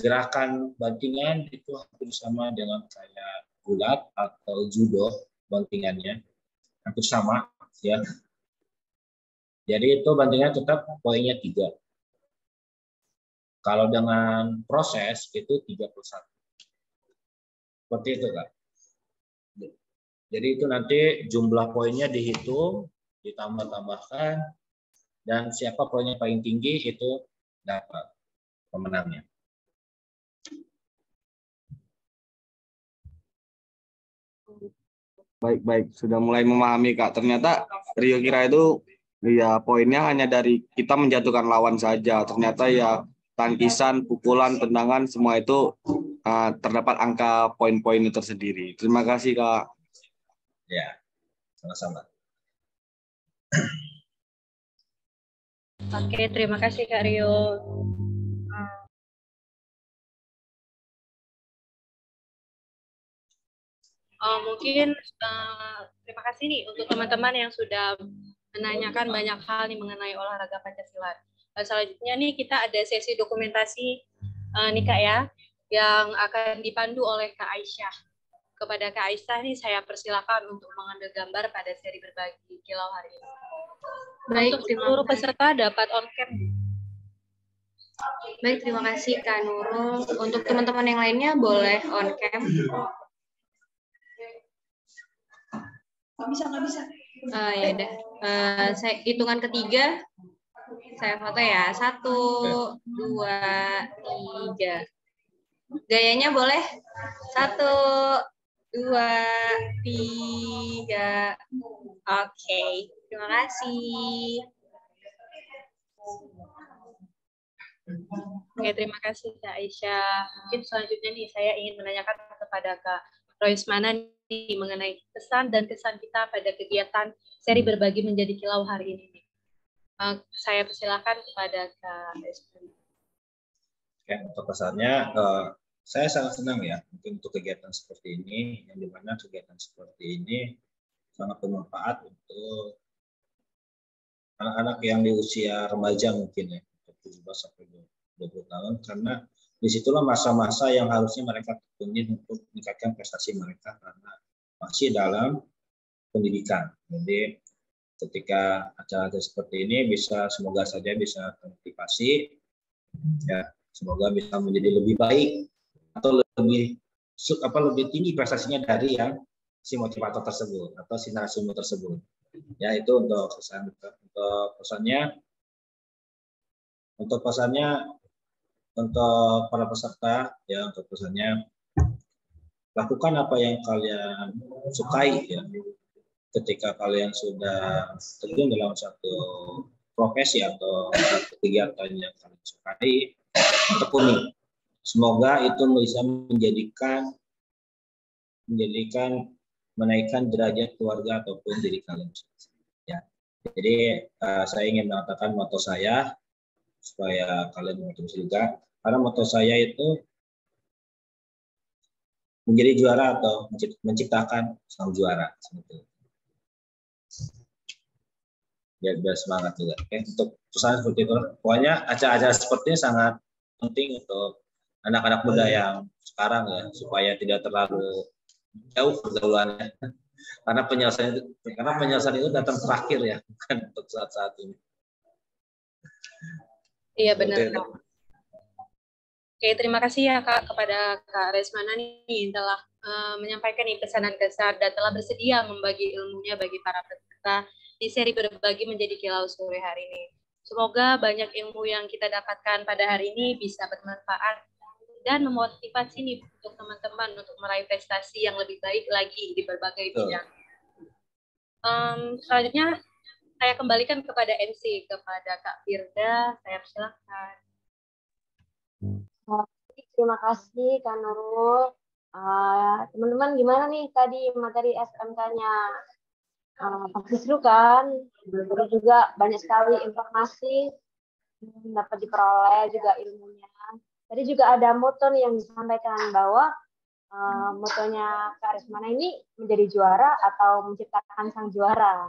gerakan bantingan itu hampir sama dengan kayak gulat atau judo, bantingannya hampir sama ya. Jadi itu bantingan tetap poinnya 3. Kalau dengan proses itu 3+1. Seperti itu, Kak. Jadi itu nanti jumlah poinnya dihitung, ditambah-tambahkan, dan siapa poinnya paling tinggi itu dapat pemenangnya. Baik. Sudah mulai memahami, Kak. Ternyata Rio kira itu ya poinnya hanya dari kita menjatuhkan lawan saja. Ternyata ya tangkisan, pukulan, tendangan, semua itu terdapat angka poin-poinnya tersendiri. Terima kasih, Kak. Ya, sama-sama. Oke, terima kasih Kak Rio. Mungkin terima kasih nih untuk teman-teman yang sudah menanyakan banyak hal nih mengenai olahraga Pancasila. Selanjutnya nih kita ada sesi dokumentasi nih Kak ya, yang akan dipandu oleh Kak Aisyah. Kepada Kak Aisyah nih saya persilakan untuk mengambil gambar pada seri berbagi kilau hari ini. Baik, untuk seluruh peserta dapat on cam. Baik, terima kasih Kak Nurul. Untuk teman-teman yang lainnya boleh on cam. Nggak bisa. Ya udah. Saya hitungan ketiga. Saya foto ya. 1, 2, 3. Gayanya boleh? 1, 2, 3. Oke. Terima kasih. Oke, terima kasih Kak Aisyah. Mungkin selanjutnya nih saya ingin menanyakan kepada Kak Roismana nih mengenai pesan dan kesan kita pada kegiatan seri berbagi menjadi kilau hari ini. Saya persilakan kepada Kak Roismana. Oke, untuk pesannya, saya sangat senang ya mungkin untuk kegiatan seperti ini, yang dimana kegiatan seperti ini sangat bermanfaat untuk anak-anak yang di usia remaja mungkin ya, 17 sampai 20 tahun, karena disitulah masa-masa yang harusnya mereka tekunin untuk meningkatkan prestasi mereka karena masih dalam pendidikan. Jadi ketika acara seperti ini semoga saja bisa termotivasi, ya semoga bisa menjadi lebih baik atau lebih tinggi prestasinya dari yang si motivator tersebut atau si narasumber tersebut. Ya itu untuk pesannya. Untuk para peserta ya, untuk pesannya lakukan apa yang kalian sukai ya. Ketika kalian sudah terjun dalam satu profesi atau satu kegiatan yang kalian sukai, tekuni. Semoga itu bisa menaikkan derajat keluarga ataupun diri kalian. Ya. Jadi saya ingin mengatakan moto saya supaya kalian motivasi juga. Karena moto saya itu menjadi juara atau menciptakan sang juara. Biar semangat juga. Oke, untuk pesan seperti itu. Pokoknya acara-acara seperti ini sangat penting untuk anak-anak muda yang sekarang ya, supaya tidak terlalu jauh pergaulannya. Karena penyelesaian itu datang terakhir ya, bukan untuk saat-saat ini. Iya benar Kak. Oke, terima kasih ya Kak kepada Kak Resmana nih telah menyampaikan nih pesanan kesan dan telah bersedia membagi ilmunya bagi para peserta di seri berbagi menjadi kilau sore hari ini. Semoga banyak ilmu yang kita dapatkan pada hari ini bisa bermanfaat dan memotivasi nih untuk teman-teman untuk meraih prestasi yang lebih baik lagi di berbagai bidang. Selanjutnya saya kembalikan kepada MC, kepada Kak Firda. Saya persilakan. Terima kasih Kak Nurul. Teman-teman gimana nih tadi materi SMK-nya? Pasti seru kan? Terus juga banyak sekali informasi dapat diperoleh juga ilmunya. Tadi juga ada moto nih yang disampaikan bahwa motonya Kak Resmana ini menjadi juara atau menciptakan sang juara,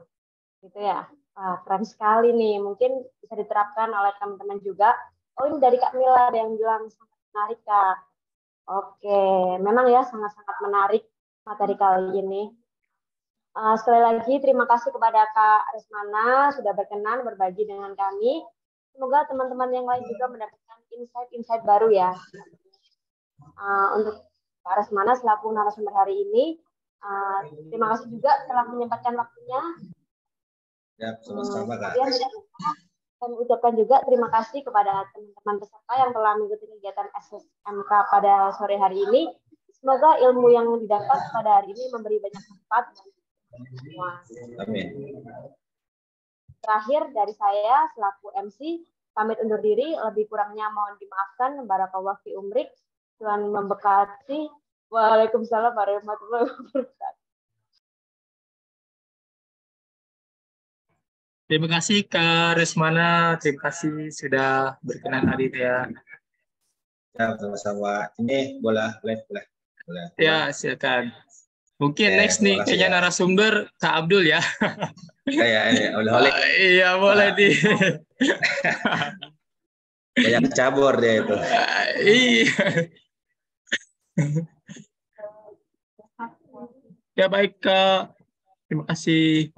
gitu ya. Keren sekali nih, mungkin bisa diterapkan oleh teman-teman juga. Oh ini dari Kak Mila yang bilang sangat menarik Kak. Oke, memang ya sangat-sangat menarik materi kali ini. Sekali lagi terima kasih kepada Kak Resmana sudah berkenan berbagi dengan kami. Semoga teman-teman yang lain juga mendapatkan insight-insight baru ya. Untuk Kak Resmana selaku narasumber hari ini, terima kasih juga telah menyempatkan waktunya. Ya, sama-sama Kak. Kami ucapkan juga terima kasih kepada teman-teman peserta yang telah mengikuti kegiatan SMK pada sore hari ini. Semoga ilmu yang didapat pada hari ini memberi banyak manfaat semua. Amin. Terakhir dari saya selaku MC, pamit undur diri. Lebih kurangnya mohon dimaafkan. Barakallahu fi umrik. Tuhan memberkati. Waalaikumsalam warahmatullahi wabarakatuh. Terima kasih Kak Resmana, terima kasih sudah berkenan hadir ya. Ya, sama-sama. Ini boleh. Ya, silakan. Mungkin next nih kayaknya ya. Narasumber Kak Abdul ya. Ya, boleh. Iya, boleh di. Banyak cabur dia itu. Iya. Ya baik Kak. Terima kasih.